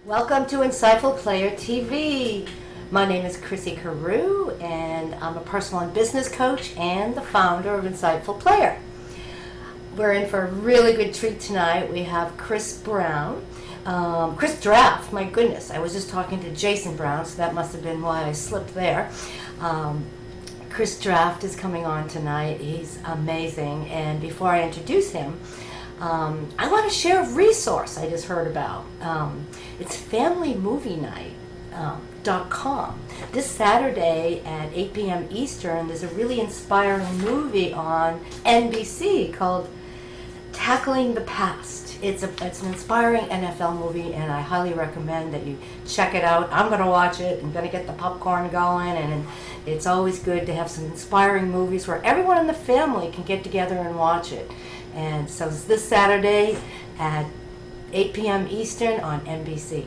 Welcome to Insightful Player TV. My name is Chrissy Carew, and I'm a personal and business coach and the founder of Insightful Player. We're in for a really good treat tonight. We have Chris Brown. Chris Draft, my goodness. I was just talking to Jason Brown, so that must have been why I slipped there. Chris Draft is coming on tonight. He's amazing. And before I introduce him, I want to share a resource I just heard about. It's FamilyMovieNight.com. This Saturday at 8 p.m. Eastern, there's a really inspiring movie on NBC called Tackling the Past. It's an inspiring NFL movie, and I highly recommend that you check it out. I'm going to watch it. I'm going to get the popcorn going, and it's always good to have some inspiring movies where everyone in the family can get together and watch it. And so it's this Saturday at 8 p.m. Eastern on NBC.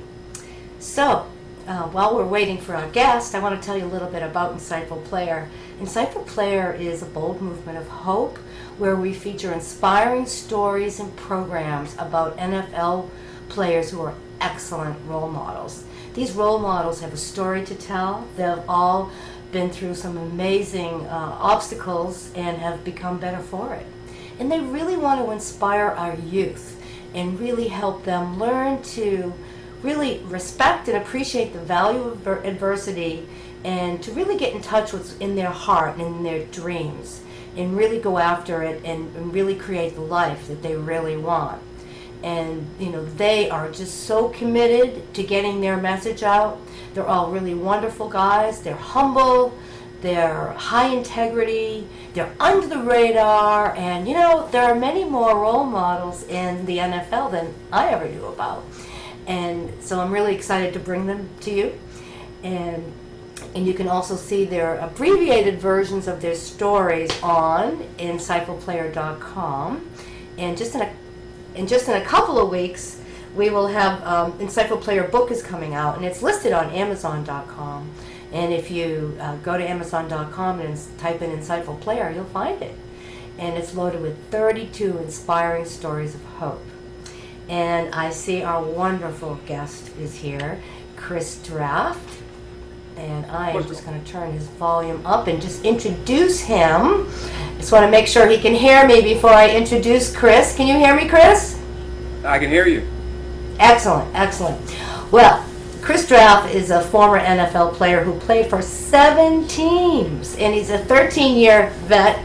So, while we're waiting for our guest, I want to tell you a little bit about Insightful Player. Insightful Player is a bold movement of hope where we feature inspiring stories and programs about NFL players who are excellent role models. These role models have a story to tell. They've all been through some amazing obstacles and have become better for it. And they really want to inspire our youth and really help them learn to really respect and appreciate the value of adversity, and to really get in touch with what's in their heart and in their dreams, and really go after it and really create the life that they really want. And you know, they are just so committed to getting their message out. They're all really wonderful guys. They're humble, they're high integrity, they're under the radar, and you know, there are many more role models in the NFL than I ever knew about. And so I'm really excited to bring them to you. And you can also see their abbreviated versions of their stories on insightfulplayer.com. And just in a couple of weeks, we will have Insightful Player book is coming out, and it's listed on Amazon.com. And if you go to Amazon.com and type in Insightful Player, you'll find it. And it's loaded with 32 inspiring stories of hope. And I see our wonderful guest is here, Chris Draft. And I am just going to turn his volume up and just introduce him. Just want to make sure he can hear me before I introduce Chris. Can you hear me, Chris? I can hear you. Excellent, excellent. Well, Chris Draft is a former NFL player who played for 7 teams, and he's a 13-year vet.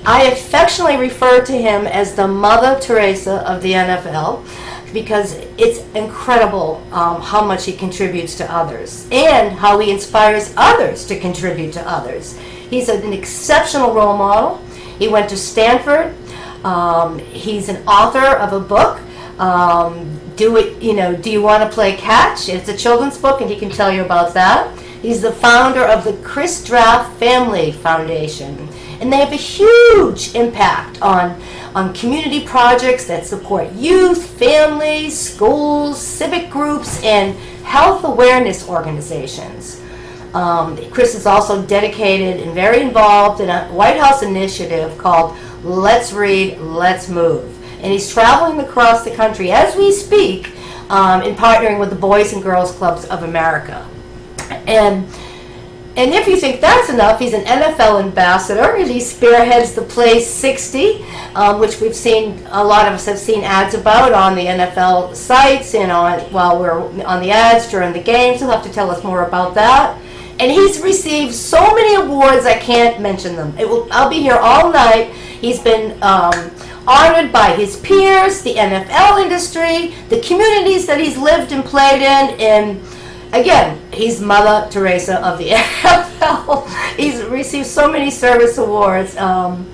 I affectionately refer to him as the Mother Teresa of the NFL, because it's incredible how much he contributes to others and how he inspires others to contribute to others. He's an exceptional role model. He went to Stanford. He's an author of a book, Do You Want to Play Catch? It's a children's book, and he can tell you about that. He's the founder of the Chris Draft Family Foundation, and they have a huge impact on community projects that support youth, families, schools, civic groups, and health awareness organizations. Chris is also dedicated and very involved in a White House initiative called Let's Read, Let's Move. And he's traveling across the country as we speak, in partnering with the Boys and Girls Clubs of America. And if you think that's enough, he's an NFL ambassador, and he spearheads the Play 60, which we've seen, a lot of us have seen ads about on the NFL sites and while we're on the ads during the games. He'll have to tell us more about that. And he's received so many awards I can't mention them. I'll be here all night. He's been honored by his peers, the NFL industry, the communities that he's lived and played in, and again, he's Mother Teresa of the NFL. He's received so many service awards. And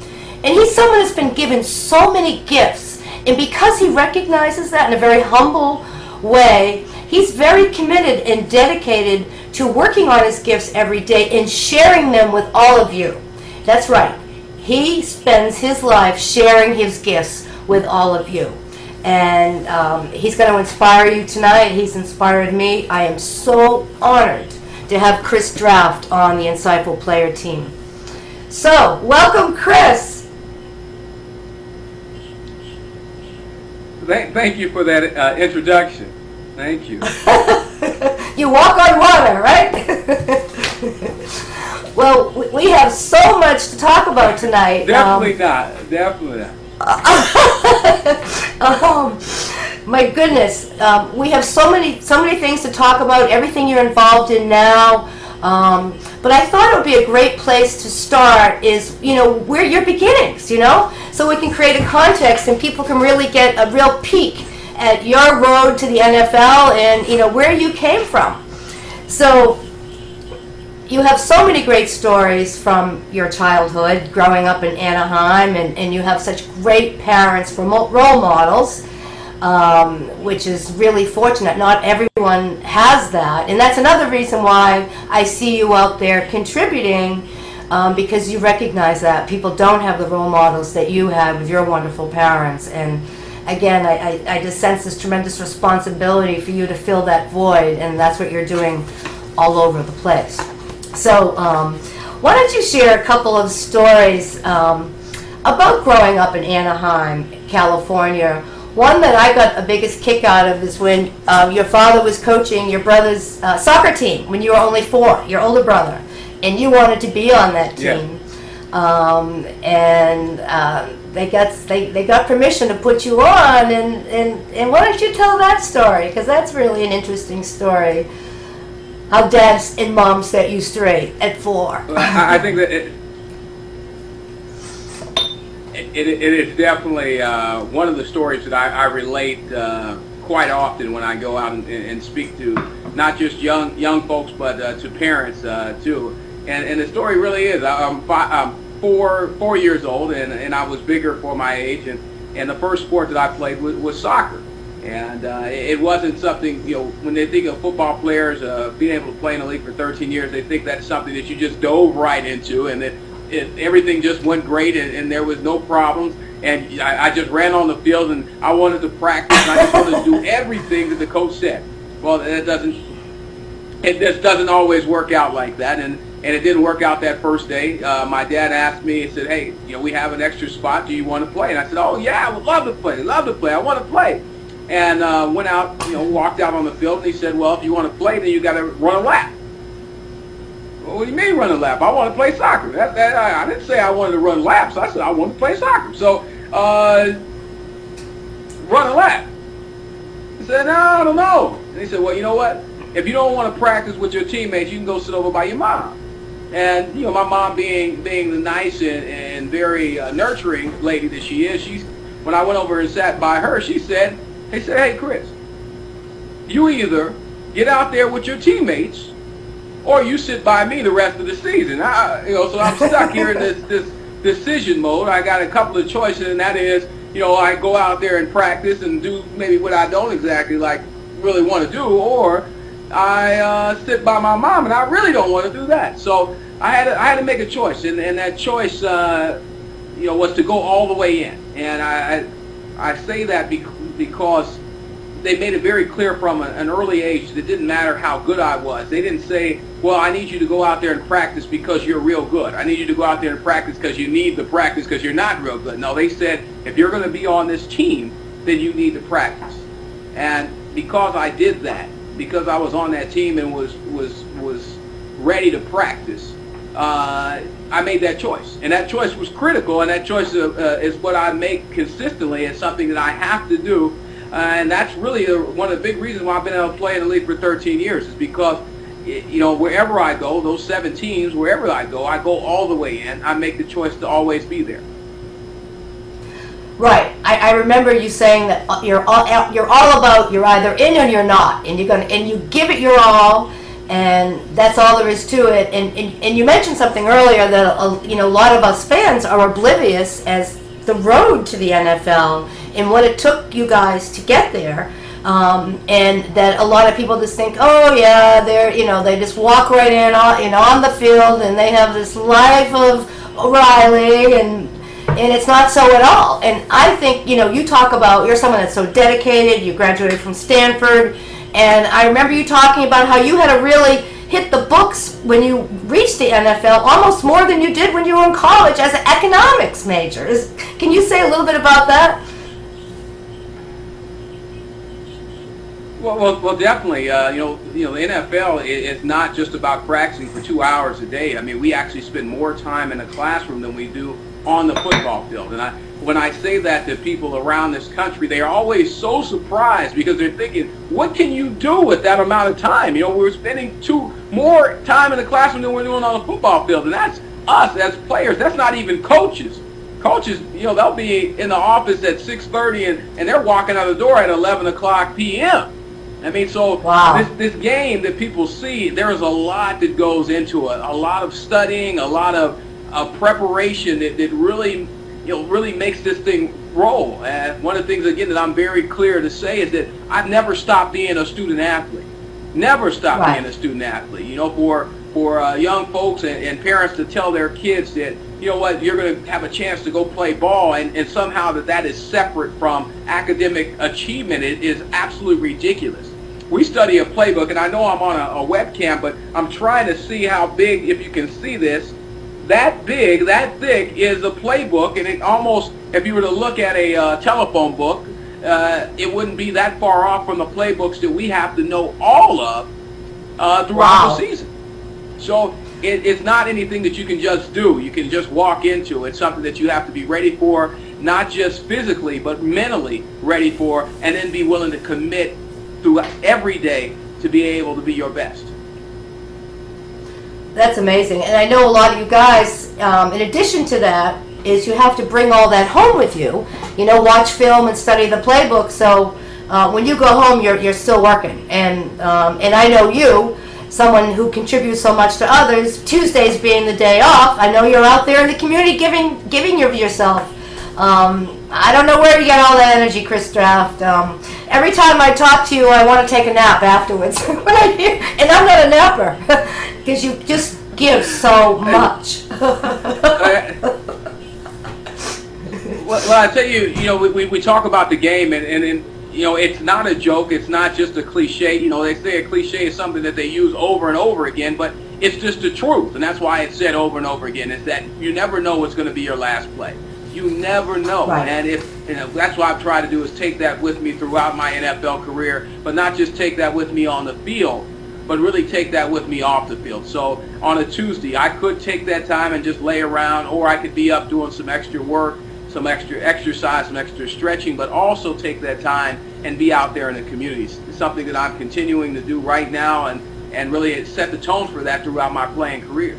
he's someone that's been given so many gifts. And because he recognizes that in a very humble way, he's very committed and dedicated to working on his gifts every day and sharing them with all of you. That's right. He spends his life sharing his gifts with all of you. And he's going to inspire you tonight. He's inspired me. I am so honored to have Chris Draft on the Insightful Player team. So, welcome, Chris. Thank you for that introduction. Thank you. You walk on water, right? Well, we have so much to talk about tonight. Definitely not. Definitely not. My goodness, we have so many things to talk about. Everything you're involved in now. But I thought it would be a great place to start is, where your beginnings, so we can create a context and people can really get a real peek at your road to the NFL and, where you came from. So you have so many great stories from your childhood, growing up in Anaheim, and you have such great parents, role models, which is really fortunate. Not everyone has that, and that's another reason why I see you out there contributing, because you recognize that people don't have the role models that you have with your wonderful parents. And again, I just sense this tremendous responsibility for you to fill that void, and that's what you're doing all over the place. So why don't you share a couple of stories about growing up in Anaheim, California. One that I got the biggest kick out of is when your father was coaching your brother's soccer team when you were only 4, your older brother, and you wanted to be on that team. Yeah. They got permission to put you on, and why don't you tell that story, because that's really an interesting story. How dads and moms set you straight at 4. I think that it is definitely one of the stories that I relate quite often when I go out and speak to not just young folks, but to parents too. And the story really is, I'm 4 years old, and I was bigger for my age, and the first sport that I played was soccer. And it wasn't something, when they think of football players being able to play in the league for 13 years, they think that's something that you just dove right into, and that everything just went great, and there was no problems. And I just ran on the field, and I wanted to practice, and I just wanted to do everything that the coach said. Well, it just doesn't always work out like that, and it didn't work out that first day. My dad asked me, he said, hey, we have an extra spot, do you want to play? And I said, oh yeah, I would love to play, I want to play. And went out, walked out on the field, and he said, well, if you want to play, then you got to run a lap. Well, what do you mean run a lap? I want to play soccer. I didn't say I wanted to run laps. I said I wanted to play soccer. So run a lap. He said, no, I don't know. And he said, well, you know what? If you don't want to practice with your teammates, you can go sit over by your mom. And my mom being the nice and very nurturing lady that she is, when I went over and sat by her, she said, hey, Chris, you either get out there with your teammates or you sit by me the rest of the season. So I'm stuck here in this decision mode. I got a couple of choices, and that is, I go out there and practice and do maybe what I don't exactly really want to do, or I sit by my mom, and I really don't want to do that. So I had to make a choice, and that choice, was to go all the way in. And I say that because they made it very clear from an early age that it didn't matter how good I was. They didn't say, well, I need you to go out there and practice because you're real good. I need you to go out there and practice because you need the practice because you're not real good. No, they said, if you're going to be on this team, then you need to practice. And because I did that, because I was on that team and was ready to practice, I made that choice. And that choice was critical, and that choice is what I make consistently. It's something that I have to do. And that's really one of the big reasons why I've been able to play in the league for 13 years is because, wherever I go, those 7 teams, wherever I go all the way in. I make the choice to always be there. Right. I remember you saying that you're all about, you're either in or you're not, and you give it your all, and that's all there is to it. And you mentioned something earlier that a lot of us fans are oblivious as the road to the NFL and what it took you guys to get there, and that a lot of people just think, oh yeah, they just walk right in on the field and they have this life of O'Reilly, and it's not so at all. And I think you talk about, you're someone that's so dedicated. You graduated from Stanford, and I remember you talking about how you had to really hit the books when you reached the NFL almost more than you did when you were in college as an economics major. Can you say a little bit about that? Well, definitely. The NFL is not just about practicing for 2 hours a day. I mean, we actually spend more time in a classroom than we do on the football field. And when I say that to people around this country, they are always so surprised because they're thinking, what can you do with that amount of time? We're spending more time in the classroom than we're doing on the football field. And that's us as players. That's not even coaches. Coaches, they'll be in the office at 6:30 and they're walking out the door at 11 o'clock p.m. I mean, so wow. this game that people see, there is a lot that goes into it. A lot of studying, a lot of preparation that really, really makes this thing roll. And one of the things, again, that I'm very clear to say is that I've never stopped being a student athlete. Never stopped being a student athlete. For young folks and parents to tell their kids that, you're going to have a chance to go play ball, and somehow that is separate from academic achievement is absolutely ridiculous. We study a playbook, and I know I'm on a webcam, but I'm trying to see how big, if you can see this, that big, that thick is a playbook, and it almost, if you were to look at a telephone book, it wouldn't be that far off from the playbooks that we have to know all of throughout the season. So it's not anything that you can just do. You can just walk into. It's something that you have to be ready for, not just physically, but mentally ready for, and then be willing to commit through every day to be able to be your best. That's amazing. And I know a lot of you guys, in addition to that, is you have to bring all that home with you. Watch film and study the playbook. So when you go home, you're still working. And I know you, someone who contributes so much to others, Tuesdays being the day off, I know you're out there in the community giving of yourself. I don't know where you get all that energy, Chris Draft. Every time I talk to you, I want to take a nap afterwards. And I'm not a napper because you just give so much. Well, I tell you, we talk about the game, and it's not a joke. It's not just a cliche. They say a cliche is something that they use over and over again, but it's just the truth, and that's why it's said over and over again. Is that you never know what's going to be your last play. You never know, right. And that's what I've tried to do is take that with me throughout my NFL career, but not just take that with me on the field, but really take that with me off the field. So on a Tuesday, I could take that time and just lay around, or I could be up doing some extra work, some extra exercise, some extra stretching, but also take that time and be out there in the communities. It's something that I'm continuing to do right now, and really set the tone for that throughout my playing career.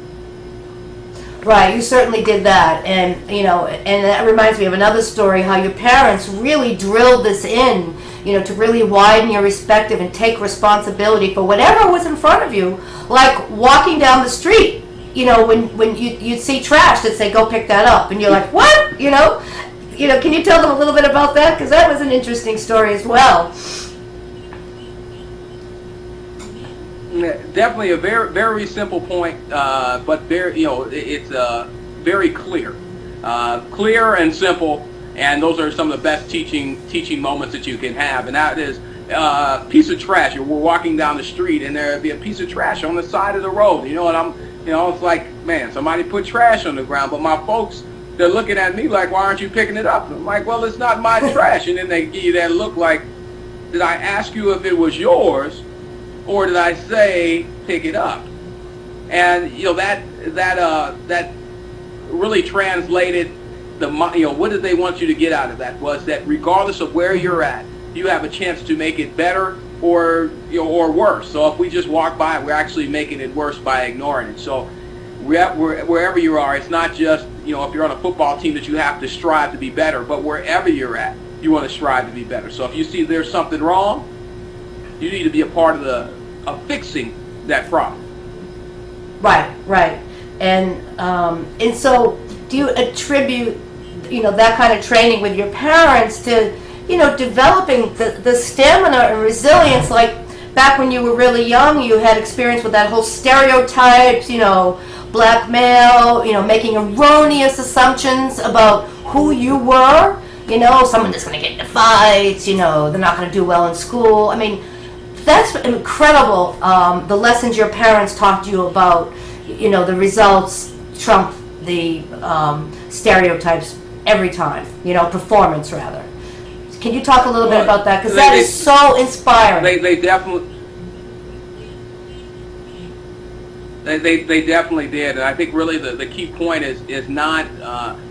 Right, you certainly did that, and and that reminds me of another story, how your parents really drilled this in, to really widen your perspective and take responsibility for whatever was in front of you, like walking down the street. When you'd see trash, they'd say, go pick that up, and you're like, what? Can you tell them a little bit about that? Because that was an interesting story as well. Definitely a very, very simple point, but very, it's very clear, clear and simple, and those are some of the best teaching moments that you can have. And that is a piece of trash. We're walking down the street, and there'd be a piece of trash on the side of the road. It's like, man, somebody put trash on the ground, but my folks, they're looking at me like, why aren't you picking it up? And I'm like, well, it's not my trash. And then they give you that look like, did I ask you if it was yours? Or did I say pick it up? And that really translated what did they want you to get out of that? Was that regardless of where you're at, you have a chance to make it better or worse. So if we just walk by it, we're actually making it worse by ignoring it. So wherever you are, it's not just if you're on a football team that you have to strive to be better, but wherever you're at, you want to strive to be better. So if you see there's something wrong, you need to be a part of fixing that problem. Right. And so do you attribute, that kind of training with your parents to, developing the stamina and resilience? Like back when you were really young, you had experience with that whole stereotypes, black male, making erroneous assumptions about who you were. Someone that's going to get into fights, they're not going to do well in school. I mean, that's incredible, the lessons your parents taught you about, the results trump the stereotypes every time, performance rather. Can you talk a little bit about that? Because that is so inspiring. They definitely... They definitely did, and I think really the key point is not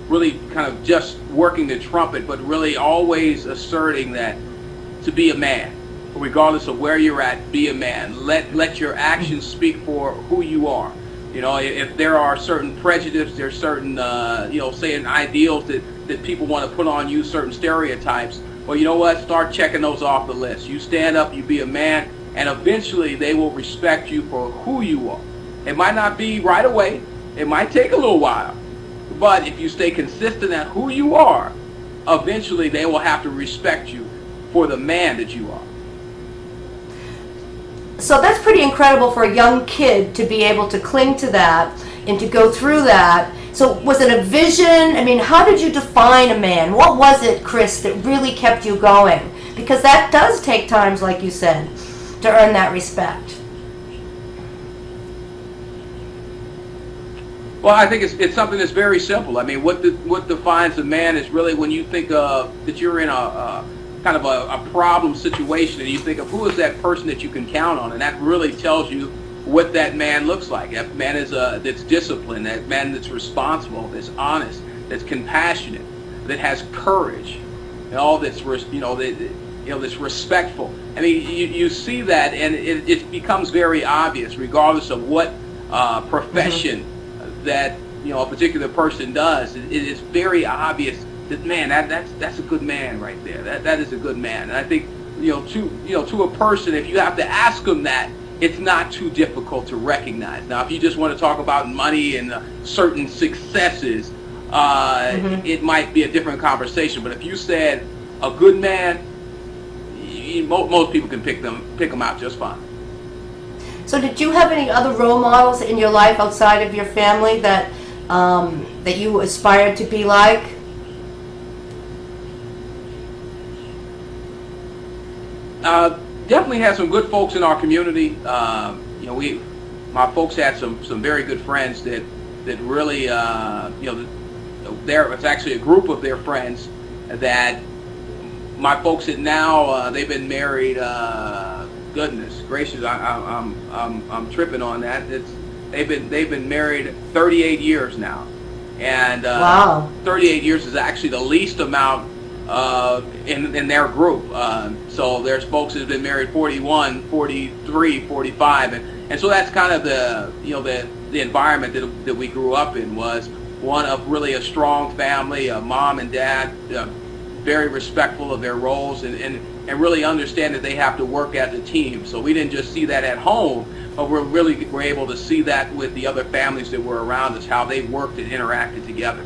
really kind of just working the trumpet, but really always asserting that to be a man, regardless of where you're at, be a man. Let your actions speak for who you are. You know, if there are certain prejudices, there's certain you know, saying ideals that people want to put on you, certain stereotypes. Well, you know what? Start checking those off the list. You stand up, you be a man, and eventually they will respect you for who you are. It might not be right away. It might take a little while. But if you stay consistent at who you are, eventually they will have to respect you for the man that you are. So that's pretty incredible for a young kid to be able to cling to that and to go through that. So was it a vision? I mean, how did you define a man? What was it, Chris, that really kept you going? Because that does take times, like you said, to earn that respect. Well, I think it's something that's very simple. I mean, what defines a man is really when you think of that you're in a kind of a problem situation, and you think of who is that person that you can count on, and that really tells you what that man looks like. That man is that's disciplined, that man that's responsible, that's honest, that's compassionate, that has courage, and all that's that's respectful. I mean, you see that, and it becomes very obvious, regardless of what profession that a particular person does. It is very obvious that, man, that's a good man right there. That is a good man. And I think to a person, if you have to ask them that, it's not too difficult to recognize. Now, if you just want to talk about money and certain successes, it might be a different conversation. But if you said a good man, most people can pick them out just fine. So did you have any other role models in your life outside of your family that that you aspired to be like? Definitely had some good folks in our community. My folks had some very good friends that really there was actually a group of their friends that my folks that now they've been married. Goodness gracious, I'm tripping on that. They've been married 38 years now, and wow. 38 years is actually the least amount in their group. So there's folks that have been married 41, 43, 45, and so that's kind of the environment that we grew up in, was one of really a strong family, a mom and dad, very respectful of their roles, and really understand that they have to work as a team. So we didn't just see that at home, but we're able to see that with the other families that were around us, how they worked and interacted together.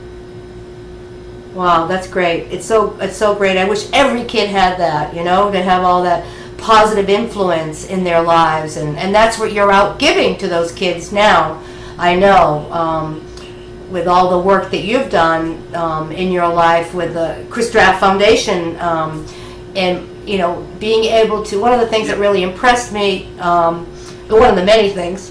Wow, that's great. It's so great. I wish every kid had that, to have all that positive influence in their lives, and that's what you're out giving to those kids now. I know, with all the work that you've done in your life with the Chris Draft Foundation, and being able to, one of the things that really impressed me, one of the many things,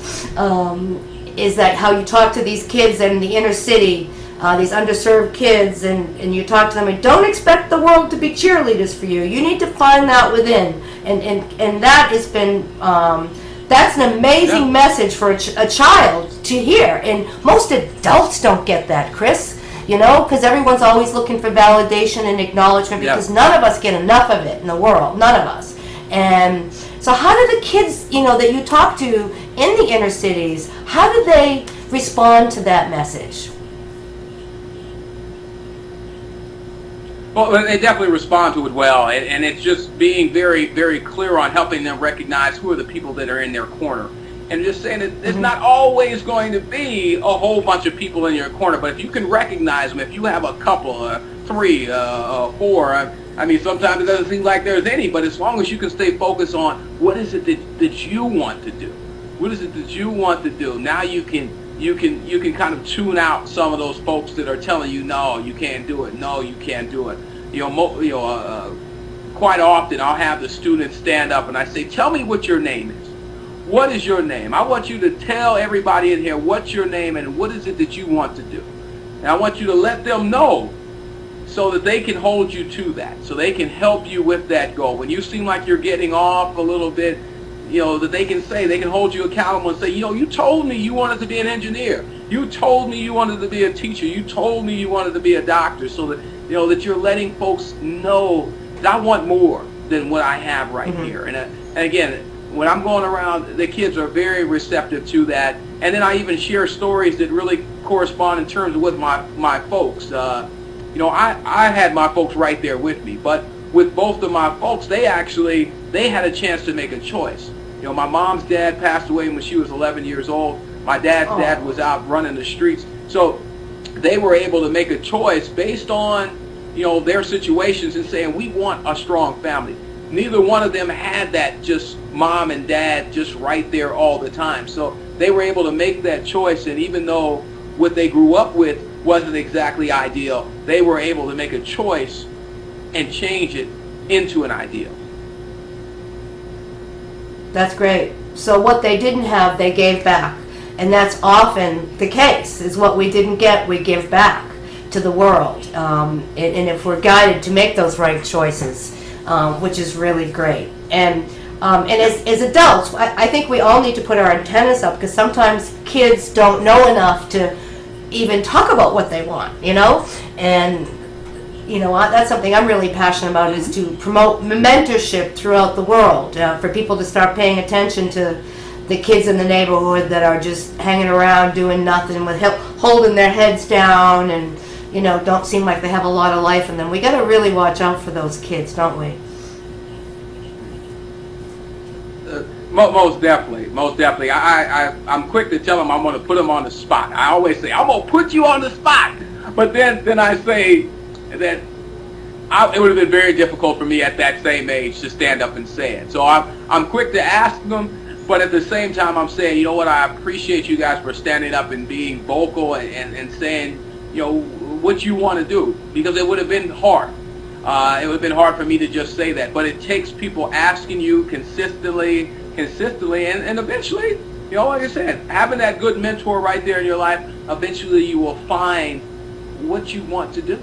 is that how you talk to these kids in the inner city, these underserved kids, and you talk to them, and don't expect the world to be cheerleaders for you. You need to find that within, and that has been, that's an amazing message for a child to hear, and most adults don't get that, Chris. Because everyone's always looking for validation and acknowledgement, because none of us get enough of it in the world, none of us. And so how do the kids, that you talk to in the inner cities, how do they respond to that message? Well, they definitely respond to it well, and it's just being very, very clear on helping them recognize who are the people that are in their corner. And just saying that it's not always going to be a whole bunch of people in your corner, but if you can recognize them, if you have a couple, 3, 4, I mean, sometimes it doesn't seem like there's any, but as long as you can stay focused on what is it that you want to do, what is it that you want to do, now you can kind of tune out some of those folks that are telling you, no, you can't do it, no, you can't do it. Quite often I'll have the students stand up and I say, tell me what your name is. What is your name? I want you to tell everybody in here what's your name and what is it that you want to do. And I want you to let them know so that they can hold you to that, so they can help you with that goal. When you seem like you're getting off a little bit, that they can hold you accountable and say, you told me you wanted to be an engineer. You told me you wanted to be a teacher. You told me you wanted to be a doctor, so that, that you're letting folks know that I want more than what I have right here. And again, when I'm going around, the kids are very receptive to that. And then I even share stories that really correspond in terms of with my folks. I had my folks right there with me, but with both of my folks, they had a chance to make a choice. My mom's dad passed away when she was 11 years old. My dad's dad was out running the streets. So they were able to make a choice based on, their situations and saying, we want a strong family. Neither one of them had that just mom and dad just right there all the time. So they were able to make that choice, and even though what they grew up with wasn't exactly ideal, they were able to make a choice and change it into an ideal. That's great. So what they didn't have, they gave back. And that's often the case, is what we didn't get, we give back to the world. And if we're guided to make those right choices, which is really great. And as adults, I think we all need to put our antennas up, because sometimes kids don't know enough to even talk about what they want, And, that's something I'm really passionate about, is to promote mentorship throughout the world, for people to start paying attention to the kids in the neighborhood that are just hanging around doing nothing, with holding their heads down and, don't seem like they have a lot of life in them. We got to really watch out for those kids, don't we? Most definitely. I'm quick to tell them I'm going to put them on the spot. I always say, I'm going to put you on the spot. But then I say that it would have been very difficult for me at that same age to stand up and say it. So I'm quick to ask them, but at the same time I'm saying, you know what, I appreciate you guys for standing up and being vocal and saying, what you want to do, because it would have been hard. It would have been hard for me to just say that, but it takes people asking you consistently, and eventually, like I said, having that good mentor right there in your life, eventually you will find what you want to do.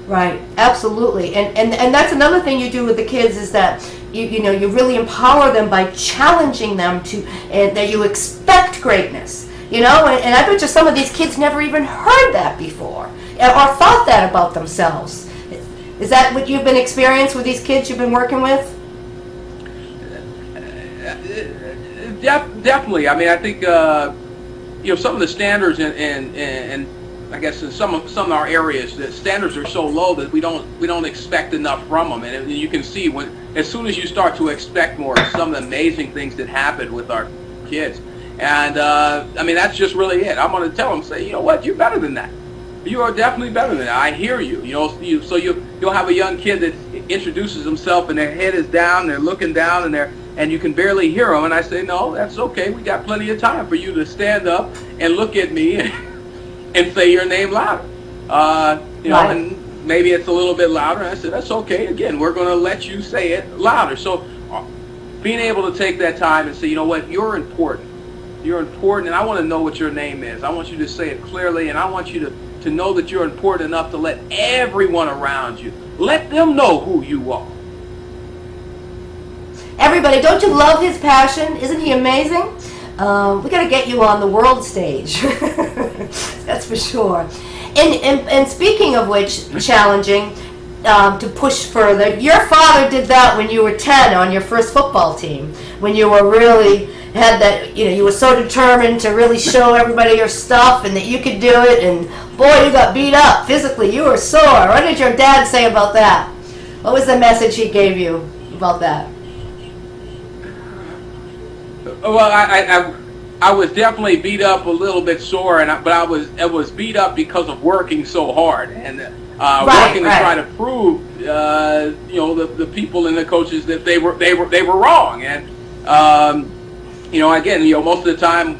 Right, absolutely. And that's another thing you do with the kids, is that you really empower them by challenging them to, and that you expect greatness. And I bet you some of these kids never even heard that before, or thought that about themselves. Is that what you've been experiencing with these kids you've been working with? Definitely. I mean, I think some of the standards and I guess in some of our areas, the standards are so low that we don't expect enough from them, and you can see as soon as you start to expect more, some of the amazing things that happen with our kids. And I mean, that's just really it. I'm going to tell them, say, you know what, you're better than that. You are definitely better than that. I hear you. So you'll have a young kid that introduces himself and their head is down, they're looking down, and you can barely hear them. And I say, no, that's okay. We got plenty of time for you to stand up and look at me and say your name louder. Right. And maybe it's a little bit louder. And I said, that's okay. Again, we're going to let you say it louder. So being able to take that time and say, you know what, you're important. You're important, and I want to know what your name is. I want you to say it clearly, and I want you to know that you're important enough to let everyone around you, let them know who you are. Everybody, don't you love his passion? Isn't he amazing? We got to get you on the world stage. That's for sure. And speaking of which, challenging, to push further, your father did that when you were 10 on your first football team, when you were really had that, you were so determined to really show everybody your stuff and that you could do it, and boy, you got beat up physically. You were sore. What did your dad say about that? What was the message he gave you about that? Well, I was definitely beat up a little bit sore, but I was beat up because of working so hard and working to try to prove the people and the coaches that they were wrong. And again, most of the time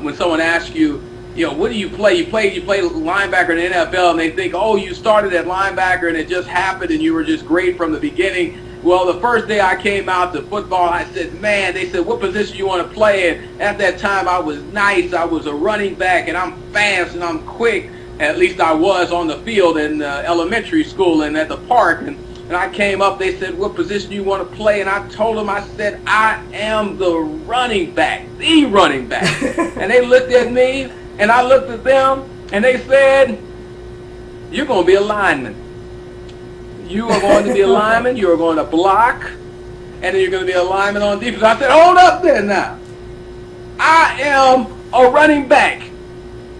when someone asks you, what do you play? You play linebacker in the NFL, and they think, oh, you started at linebacker and it just happened and you were just great from the beginning. Well, the first day I came out to football, I said, man, they said, what position you want to play? And at that time, I was nice. I was a running back, and I'm fast, and I'm quick. At least I was on the field in elementary school and at the park. And I came up, they said, what position do you want to play? And I told them, I said, I am the running back, the running back. And they looked at me, and I looked at them, and they said, you're going to be a lineman. You are going to be a lineman, you are going to block, and then you're going to be a lineman on defense. I said, hold up there now. I am a running back.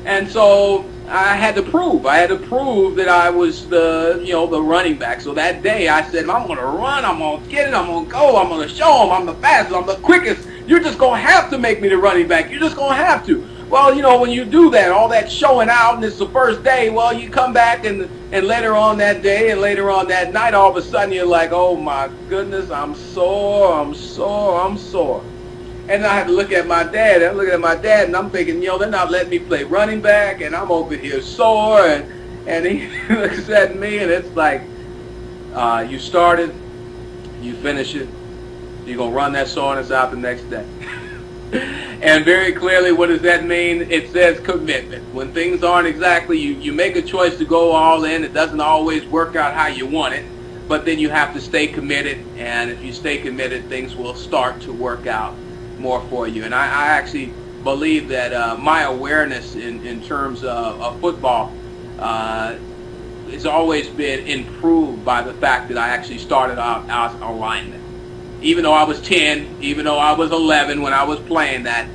And so I had to prove that I was the running back. So that day I said, I'm going to run, I'm going to get it, I'm going to go, I'm going to show them I'm the fastest, I'm the quickest. You're just going to have to make me the running back. You're just going to have to. Well, when you do that, all that showing out, and it's the first day, well, you come back and later on that day and later on that night, all of a sudden you're like, oh my goodness, I'm sore. And I had to look at my dad. I'm looking at my dad, and I'm thinking, they're not letting me play running back, and I'm over here sore. And he looks at me, and it's like, you started, you finish it, you're going to run that soreness out the next day. And very clearly, what does that mean? It says commitment. When things aren't exactly, you make a choice to go all in. It doesn't always work out how you want it, but then you have to stay committed. And if you stay committed, things will start to work out more for you. And I actually believe that my awareness in terms of football has always been improved by the fact that I actually started out as a lineman. Even though I was 10, even though I was 11 when I was playing that,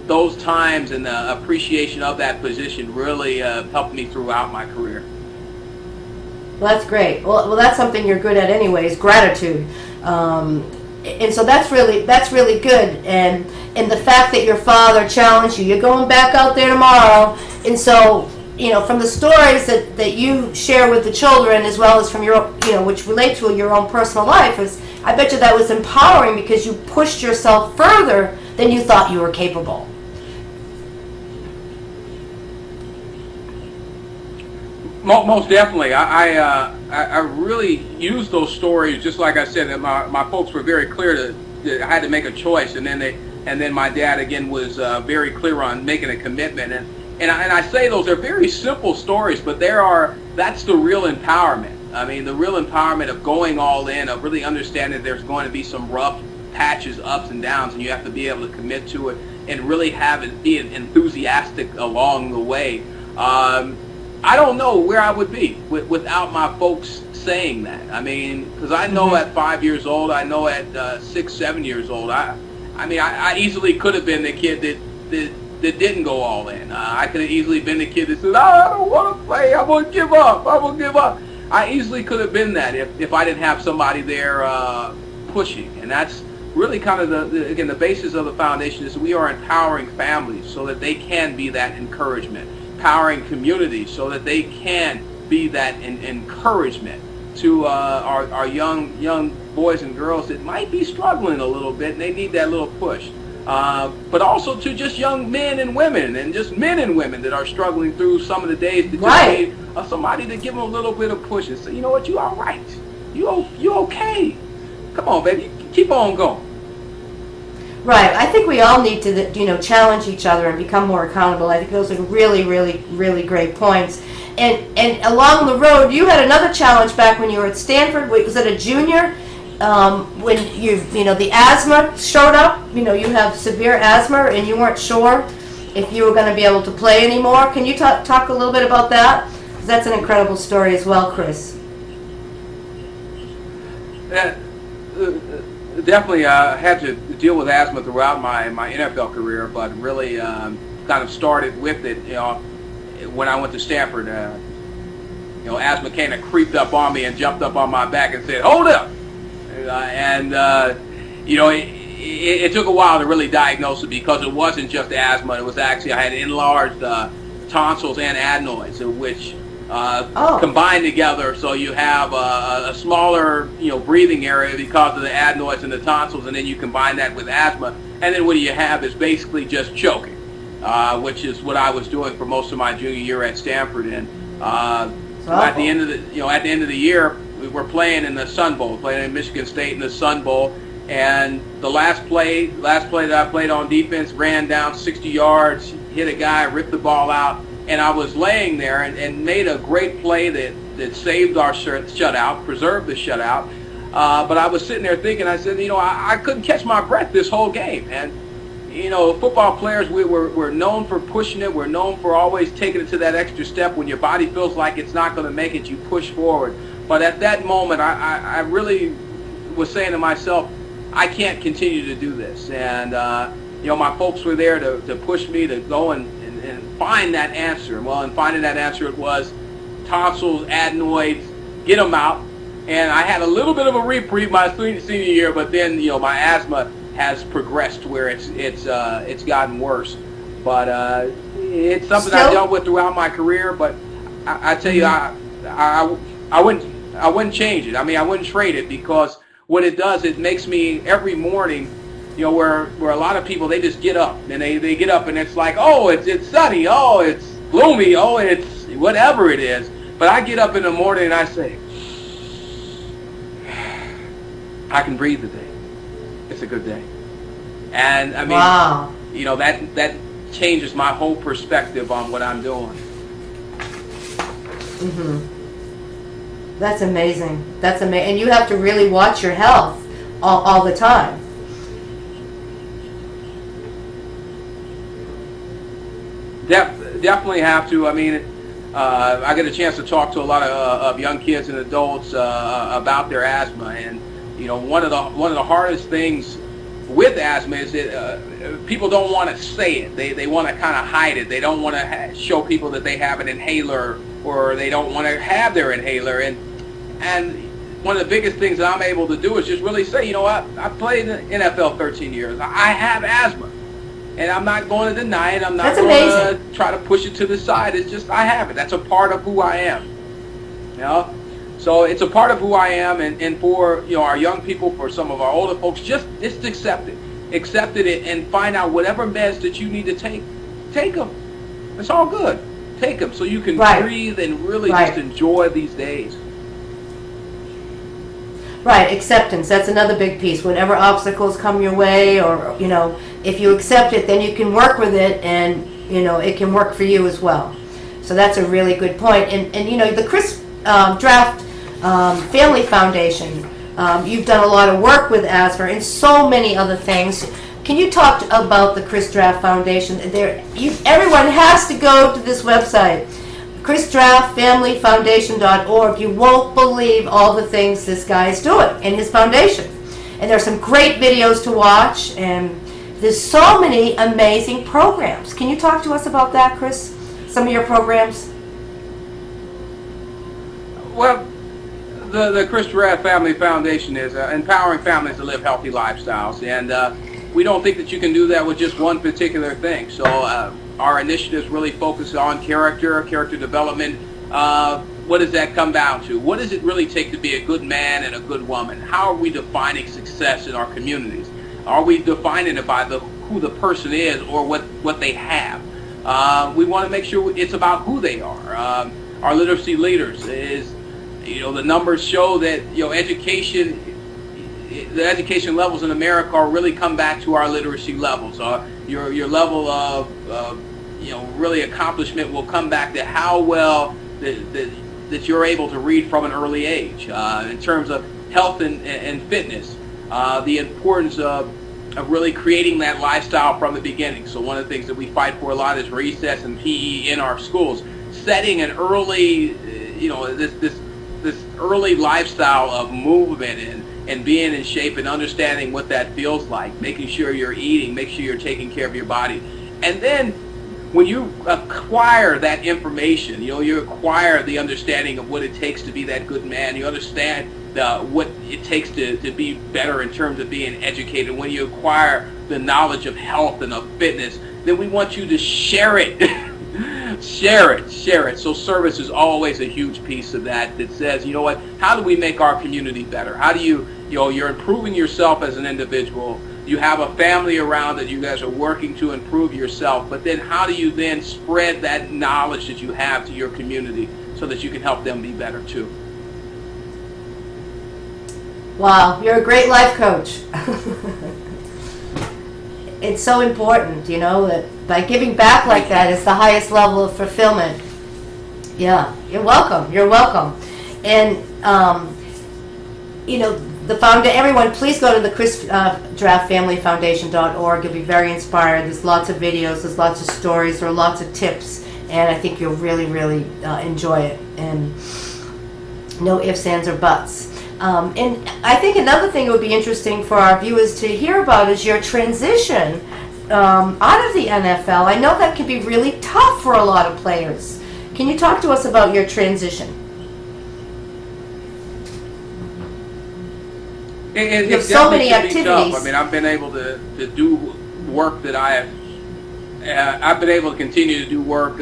those times and the appreciation of that position really helped me throughout my career. Well, that's great. Well, that's something you're good at anyways, gratitude. And so that's really good. And the fact that your father challenged you, you're going back out there tomorrow. And so, from the stories that you share with the children, as well as from your, which relate to your own personal life, I bet you that was empowering because you pushed yourself further than you thought you were capable. Most definitely. I really used those stories, just like I said, that my folks were very clear that I had to make a choice, and then my dad again was very clear on making a commitment. And I say those are very simple stories, but that's the real empowerment. I mean, the real empowerment of going all in, of really understanding there's going to be some rough patches, ups and downs, and you have to be able to commit to it and really be enthusiastic along the way. I don't know where I would be without my folks saying that. I mean, because I know at 5 years old, I know at 6, 7 years old, I easily could have been the kid that didn't go all in. I could have easily been the kid that said, I don't want to play, I'm going to give up, I easily could have been that if I didn't have somebody there pushing. And that's really kind of the basis of the foundation is we are empowering families so that they can be that encouragement, empowering communities so that they can be that encouragement to our young boys and girls that might be struggling a little bit and they need that little push. But also to just young men and women, and just men and women that are struggling through some of the days that just need somebody to give them a little bit of push and say, you know what, you all right, you okay, come on baby, keep on going. Right. I think we all need to challenge each other and become more accountable. I think those are really, really, really great points. And along the road, you had another challenge back when you were at Stanford. Was it a junior? When the asthma showed up, you have severe asthma and you weren't sure if you were going to be able to play anymore. Can you talk a little bit about that? 'Cause that's an incredible story as well, Chris. Definitely had to deal with asthma throughout my NFL career, but really kind of started with it, when I went to Stanford. Asthma kind of creeped up on me and jumped up on my back and said, hold up. It took a while to really diagnose it because it wasn't just asthma. It was actually, I had enlarged tonsils and adenoids, which combined together, so you have a smaller, breathing area because of the adenoids and the tonsils, and then you combine that with asthma, and then what you have is basically just choking, which is what I was doing for most of my junior year at Stanford. And at the end of the year, we were playing in the Sun Bowl, playing in Michigan State in the Sun Bowl, and the last play that I played on defense, ran down 60 yards, hit a guy, ripped the ball out, and I was laying there and made a great play that saved our shutout, preserved the shutout. But I was sitting there thinking, I said, I couldn't catch my breath this whole game. And, football players, we're known for pushing it. We're known for always taking it to that extra step. When your body feels like it's not going to make it, you push forward. But at that moment, I really was saying to myself, I can't continue to do this. And, my folks were there to push me to go and find that answer. Well, in finding that answer, it was tonsils, adenoids, get them out. And I had a little bit of a reprieve my senior year, but then my asthma has progressed where it's gotten worse. But it's something I dealt with throughout my career. But I tell you, I wouldn't change it. I mean, I wouldn't trade it, because what it does, it makes me every morning, where a lot of people, they just get up and they get up and it's like, oh, it's sunny, oh, it's gloomy, oh, it's whatever it is. But I get up in the morning and I say, I can breathe today. It's a good day. And I mean, wow. That changes my whole perspective on what I'm doing. Mm-hmm. That's amazing. That's amazing. And you have to really watch your health all the time. Definitely have to. I mean, I get a chance to talk to a lot of young kids and adults about their asthma, and one of the hardest things with asthma is that people don't want to say it. They want to kind of hide it. They don't want to show people that they have an inhaler, or they don't want to have their inhaler. And one of the biggest things that I'm able to do is just really say, I played in the NFL 13 years. I have asthma. And I'm not going to deny it. I'm not going to try to push it to the side. It's just, I have it. That's a part of who I am. So it's a part of who I am. And for our young people, for some of our older folks, just accept it. Accept it and find out whatever meds that you need to take. Take them. It's all good. Take them so you can breathe and really just enjoy these days. Right, acceptance. That's another big piece. Whenever obstacles come your way, or if you accept it, then you can work with it, and it can work for you as well. So that's a really good point. And the Chris Draft Family Foundation, you've done a lot of work with asthma and so many other things. Can you talk about the Chris Draft Foundation? Everyone has to go to this website, chrisdraftfamilyfoundation.org. You won't believe all the things this guy is doing in his foundation. And there's some great videos to watch, and there's so many amazing programs. Can you talk to us about that, Chris? Some of your programs? Well, the Chris Draft Family Foundation is empowering families to live healthy lifestyles. And we don't think that you can do that with just one particular thing. So our initiatives really focus on character development. What does that come down to? What does it really take to be a good man and a good woman? How are we defining success in our communities? Are we defining it by who the person is or what they have? We want to make sure it's about who they are. Our literacy leaders is, the numbers show that the education levels in America are really come back to our literacy levels. Your level of really accomplishment will come back to how well that you're able to read from an early age. In terms of health and fitness, the importance of really creating that lifestyle from the beginning. So one of the things that we fight for a lot is recess and PE in our schools, setting an early, this early lifestyle of movement and being in shape and understanding what that feels like, making sure you're eating, make sure you're taking care of your body. And then when you acquire that information, you acquire the understanding of what it takes to be that good man, you understand what it takes to be better in terms of being educated. When you acquire the knowledge of health and of fitness, then we want you to share it. Share it. So service is always a huge piece of that says, how do we make our community better? How do you're improving yourself as an individual. You have a family around that you guys are working to improve yourself, but then how do you then spread that knowledge that you have to your community so that you can help them be better too? Wow, you're a great life coach. it's so important, you know, that by giving back like that is the highest level of fulfillment. Yeah, you're welcome. You're welcome. And you know, everyone, please go to the ChrisDraftFamilyFoundation.org. You'll be very inspired. There's lots of videos, there's lots of stories, there are lots of tips, and I think you'll really, really enjoy it. And no ifs, ands, or buts. And I think another thing that would be interesting for our viewers to hear about is your transition out of the NFL. I know that can be really tough for a lot of players. Can you talk to us about your transition? It's you have so many activities. Tough. I mean, I've been able to do work that I've been able to continue to do work,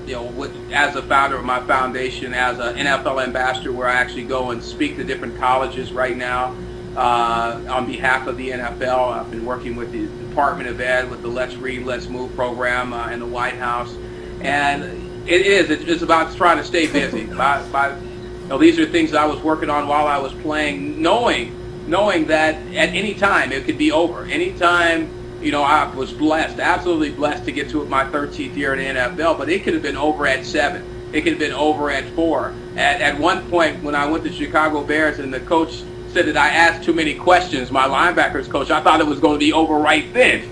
you know, as a founder of my foundation, as an NFL ambassador, where I actually go and speak to different colleges right now on behalf of the NFL. I've been working with the Department of Ed, with the Let's Read, Let's Move program in the White House, and it's about trying to stay busy. You know, these are things that I was working on while I was playing, knowing that at any time it could be over. Anytime. You know, I was blessed, absolutely blessed to get to my 13th year in the NFL, but it could have been over at 7. It could have been over at 4. At one point, when I went to Chicago Bears and the coach said that I asked too many questions, my linebackers coach, I thought it was going to be over right then.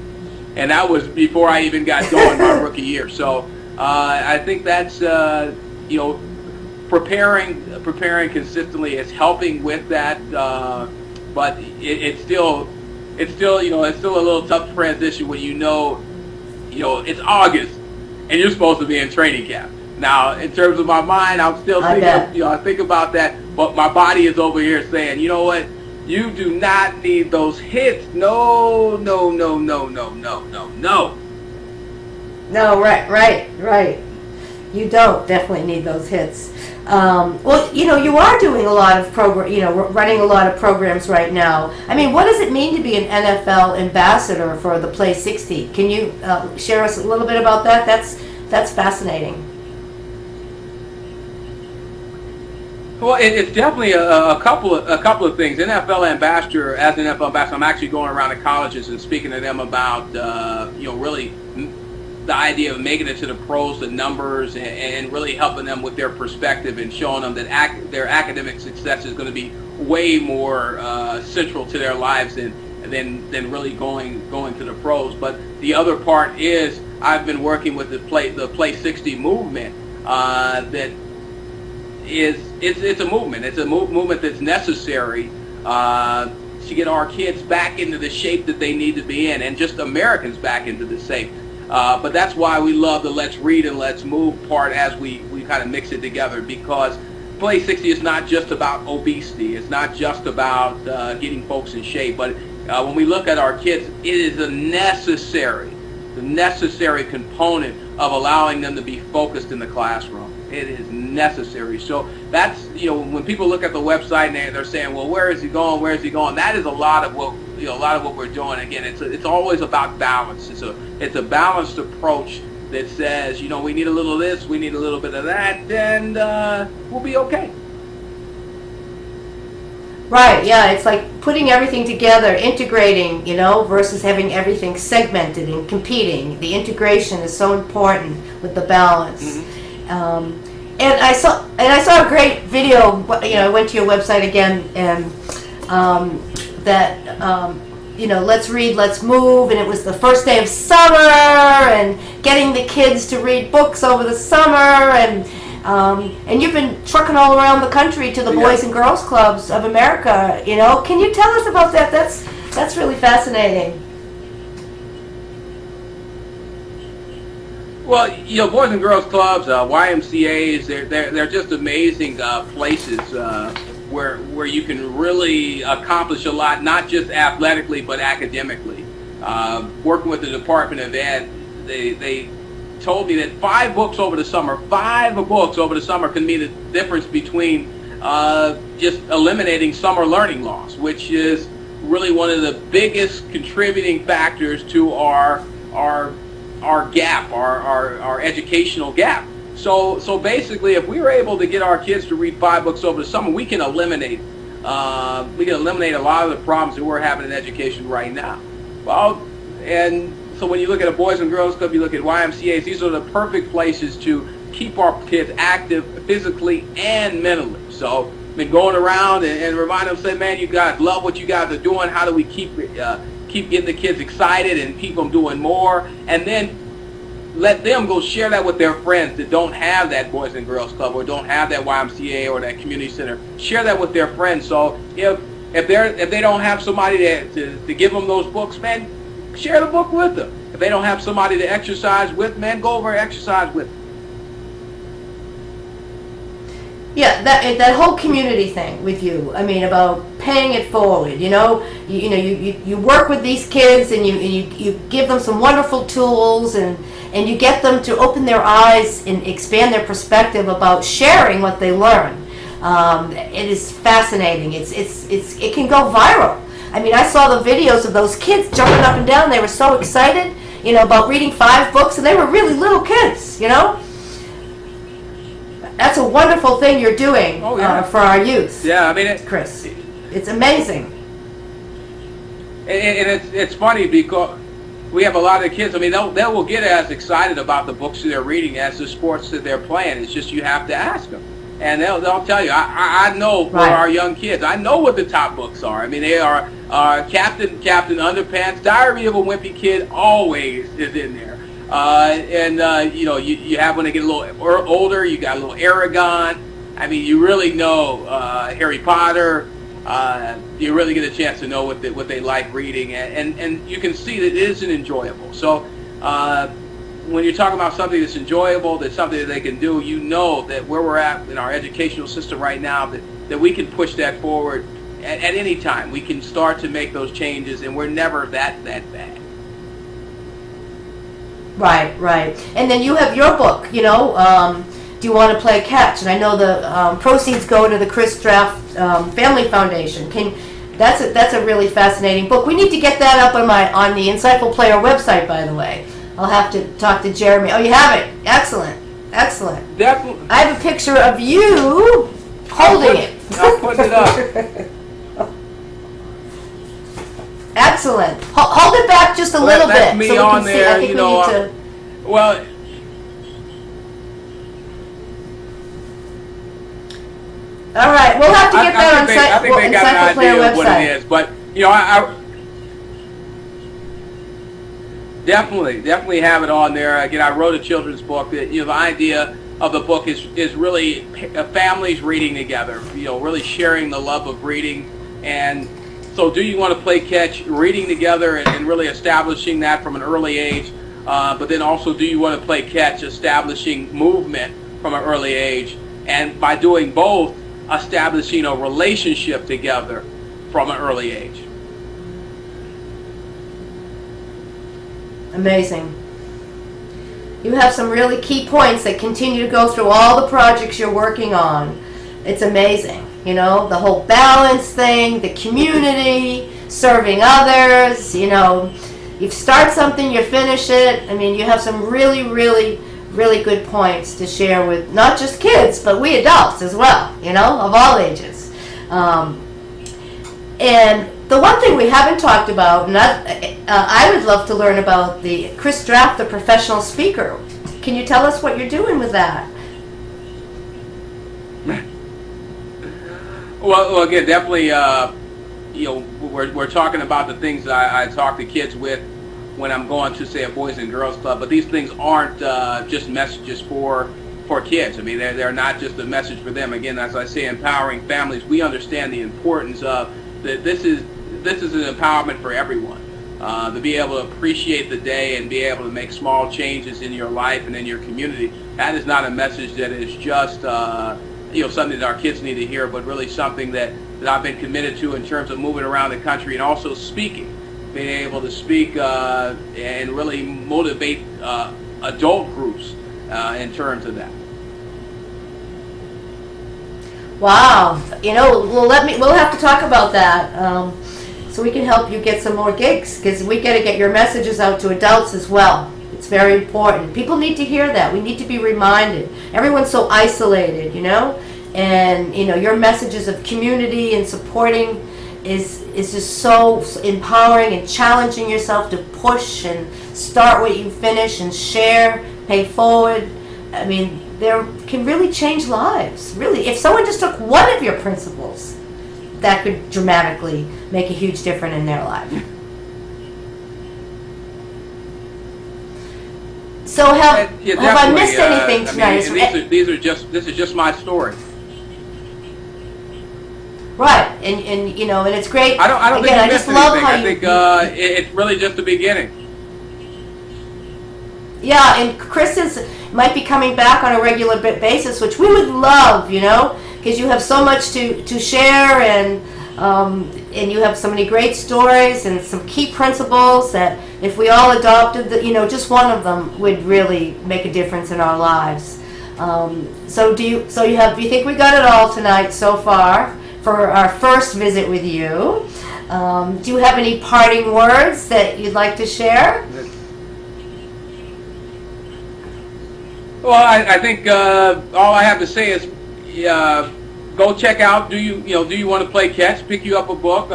And that was before I even got going my rookie year. So I think that's, you know, preparing consistently is helping with that, but it's still, you know, it's still a little tough transition when you know it's August and you're supposed to be in training camp. Now, in terms of my mind, I'm still thinking, you know, I think about that, but my body is over here saying, you know what, you do not need those hits. No. No, right. You don't definitely need those hits. Well, you know, you are doing a lot of running a lot of programs right now. I mean, what does it mean to be an NFL ambassador for the Play 60? Can you share us a little bit about that? That's fascinating. Well, it's definitely a couple of things. NFL ambassador, as an NFL ambassador, I'm actually going around to colleges and speaking to them about you know, really the idea of making it to the pros, the numbers, and really helping them with their perspective and showing them that their academic success is going to be way more central to their lives than really going to the pros. But the other part is I've been working with the Play 60 movement. That is it's a movement. It's a movement that's necessary to get our kids back into the shape that they need to be in, and just Americans back into the shape. But that's why we love the Let's Read and Let's Move part as we kind of mix it together, because Play 60 is not just about obesity. It's not just about getting folks in shape. But when we look at our kids, it is the necessary component of allowing them to be focused in the classroom. It is necessary. So that's, you know, when people look at the website and they're saying, well, where is he going? Where is he going? That is a lot of what we're doing. Again, it's always about balance. It's a balanced approach that says, you know, we need a little of this, we need a little bit of that, and we'll be okay. Right, yeah, it's like putting everything together, integrating, you know, versus having everything segmented and competing. The integration is so important with the balance. Mm-hmm. And I saw a great video. You know, I went to your website again, and you know, Let's Read, Let's Move, and it was the first day of summer, and getting the kids to read books over the summer, and you've been trucking all around the country to the Boys and Girls Clubs of America. You know, can you tell us about that? That's really fascinating. Well, you know, Boys and Girls Clubs, YMCA's, they're just amazing places where you can really accomplish a lot, not just athletically but academically. Working with the Department of Ed, they told me that 5 books over the summer can mean the difference between just eliminating summer learning loss, which is really one of the biggest contributing factors to our gap, our educational gap. So basically, if we were able to get our kids to read 5 books over the summer, we can eliminate a lot of the problems that we're having in education right now. Well, And so when you look at a Boys and Girls Club, you look at YMCA's, these are the perfect places to keep our kids active physically and mentally. So been going around and remind them, say, man, you guys love what you guys are doing. How do we keep getting the kids excited and keep them doing more? And then let them go share that with their friends that don't have that Boys and Girls Club or don't have that YMCA or that community center. Share that with their friends. So if they don't have somebody to give them those books, man, share the book with them. If they don't have somebody to exercise with, man, go over and exercise with them. Yeah, that whole community thing with you. I mean, about paying it forward. You work with these kids and you give them some wonderful tools and you get them to open their eyes and expand their perspective about sharing what they learn. It is fascinating. It can go viral. I mean, I saw the videos of those kids jumping up and down. They were so excited, about reading 5 books, and they were really little kids. That's a wonderful thing you're doing for our youth. Yeah, I mean, Chris, it's amazing. And it's funny because we have a lot of kids. I mean, they will get as excited about the books that they're reading as the sports that they're playing. It's just you have to ask them, and they'll tell you. I know for our young kids, I know what the top books are. I mean, they are Captain Underpants, Diary of a Wimpy Kid, always is in there. You have when they get a little older, you got a little Aragon. I mean, you really know Harry Potter. You really get a chance to know what they like reading, and you can see that it isn't enjoyable. So when you're talking about something that's enjoyable, that's something that they can do, you know that where we're at in our educational system right now, that we can push that forward at any time. We can start to make those changes, and we're never that bad. Right. And then you have your book, Do You Want to Play Catch? And I know the proceeds go to the Chris Draft Family Foundation. That's a really fascinating book. We need to get that up on the Insightful Player website, by the way. I'll have to talk to Jeremy. Oh, you have it. Excellent. Definitely. I have a picture of you holding it. I'll put it up. Excellent. Hold it back just a little bit. That's me so we on can there, see. I think we need to. Well, all right, we'll have to get that on I think they got an idea of what it is, but I definitely have it on there. Again, I wrote a children's book. That the idea of the book is really families reading together. Really sharing the love of reading. And so, do you want to play catch? Reading together and really establishing that from an early age. But then also, do you want to play catch? Establishing movement from an early age, and by doing both, establishing a relationship together from an early age. Amazing. You have some really key points that continue to go through all the projects you're working on. It's amazing. The whole balance thing, the community, serving others, you start something, you finish it. I mean, you have some really, really, really good points to share with not just kids, but we adults as well, of all ages. And the one thing we haven't talked about, and I would love to learn about the Chris Draft, the professional speaker. Can you tell us what you're doing with that? Well, again, definitely, we're talking about the things that I talk to kids with when I'm going to, say, a Boys and Girls Club. But these things aren't just messages for kids. I mean, they're not just a message for them. Again, as I say, empowering families. We understand the importance of that. This is an empowerment for everyone. To be able to appreciate the day and be able to make small changes in your life and in your community. That is not a message that is just something that our kids need to hear, but really something that I've been committed to in terms of moving around the country and also speaking, being able to speak and really motivate adult groups in terms of that. Wow. We'll have to talk about that so we can help you get some more gigs, because we got to get your messages out to adults as well. It's very important. People need to hear that. We need to be reminded. Everyone's so isolated, and your messages of community and supporting is is just so empowering and challenging yourself to push and start what you finish and share, pay forward. I mean, there can really change lives. Really, if someone just took one of your principles, that could dramatically make a huge difference in their life. So have I missed anything tonight? I mean, this is just my story. Right, and you know, and it's great. I don't again, think I just love how I think it's really just the beginning. Yeah, and Chris might be coming back on a regular basis, which we would love, you know, because you have so much to share, and you have so many great stories and some key principles that if we all adopted, you know, just one of them would really make a difference in our lives. So do you think we got it all tonight so far for our first visit with you? Do you have any parting words that you'd like to share? Well, I think all I have to say is go check out. Do you want to play catch? Pick you up a book.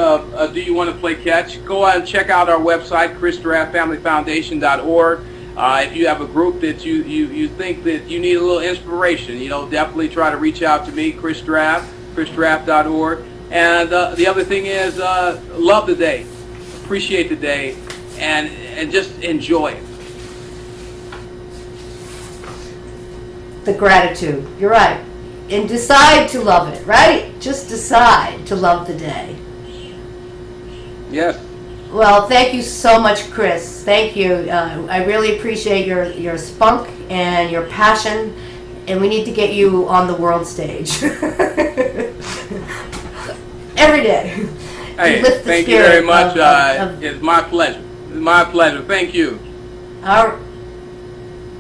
Do you want to play catch? Go out and check out our website, ChrisDraftFamilyFoundation.org. If you have a group that you think that you need a little inspiration, you know, definitely try to reach out to me, Chris Draft, ChrisDraft.org. And the other thing is love the day, appreciate the day, and just enjoy it. The gratitude. You're right. And decide to love it, right? Just decide to love the day. Yes. Well, thank you so much, Chris. Thank you. I really appreciate your spunk and your passion, and we need to get you on the world stage. Every day. Hey, thank you very much. It's my pleasure. It's my pleasure. Thank you.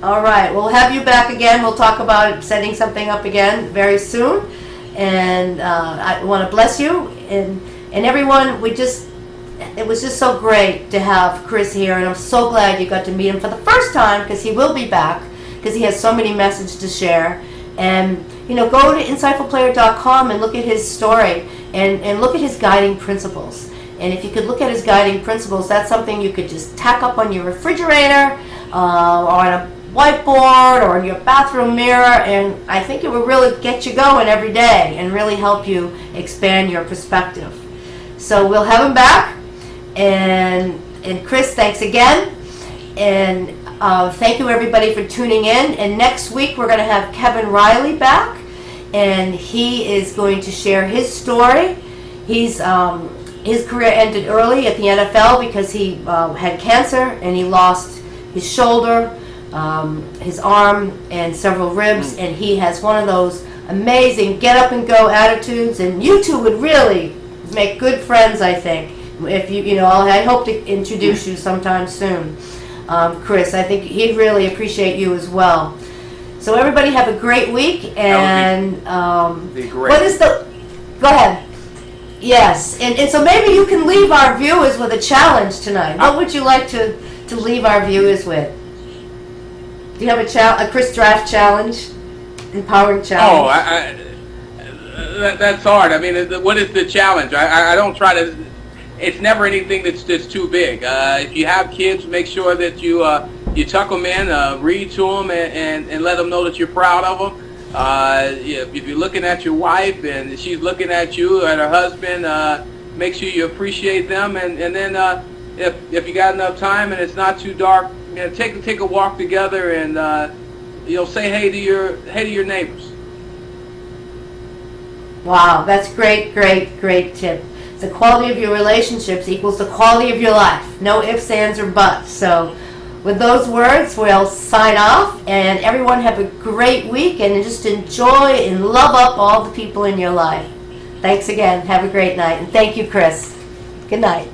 All right, we'll have you back again. We'll talk about setting something up again very soon. And I want to bless you and everyone. It was just so great to have Chris here, and I'm so glad you got to meet him for the first time, because he will be back, because he has so many messages to share. And you know, go to insightfulplayer.com and look at his story and look at his guiding principles. And if you could look at his guiding principles, that's something you could just tack up on your refrigerator or on a whiteboard or in your bathroom mirror, and I think it will really get you going every day and really help you expand your perspective. So we'll have him back, and Chris, thanks again, and thank you everybody for tuning in. And next week we're going to have Kevin Riley back, and he is going to share his story. His career ended early at the NFL because he had cancer, and he lost his shoulder, his arm, and several ribs, and he has one of those amazing get up and go attitudes, and you two would really make good friends, I think. If you know, I hope to introduce you sometime soon, Chris. I think he'd really appreciate you as well. So everybody have a great week, and be great. What is the? Go ahead. Yes, and so maybe you can leave our viewers with a challenge tonight. What would you like to leave our viewers with? Do you have a Chris Draft challenge? Empowering challenge? Oh, that's hard. I mean, what is the challenge? I don't try to. It's never anything that's too big. If you have kids, make sure that you tuck them in, read to them, and let them know that you're proud of them. If you're looking at your wife and she's looking at you and her husband, make sure you appreciate them. And then if you got enough time and it's not too dark, you know, take a walk together and say hey to your neighbors. Wow, that's great tip. The quality of your relationships equals the quality of your life. No ifs, ands, or buts. So with those words, we'll sign off, and everyone have a great week, and just enjoy and love up all the people in your life. Thanks again. Have a great night, and thank you, Chris. Good night.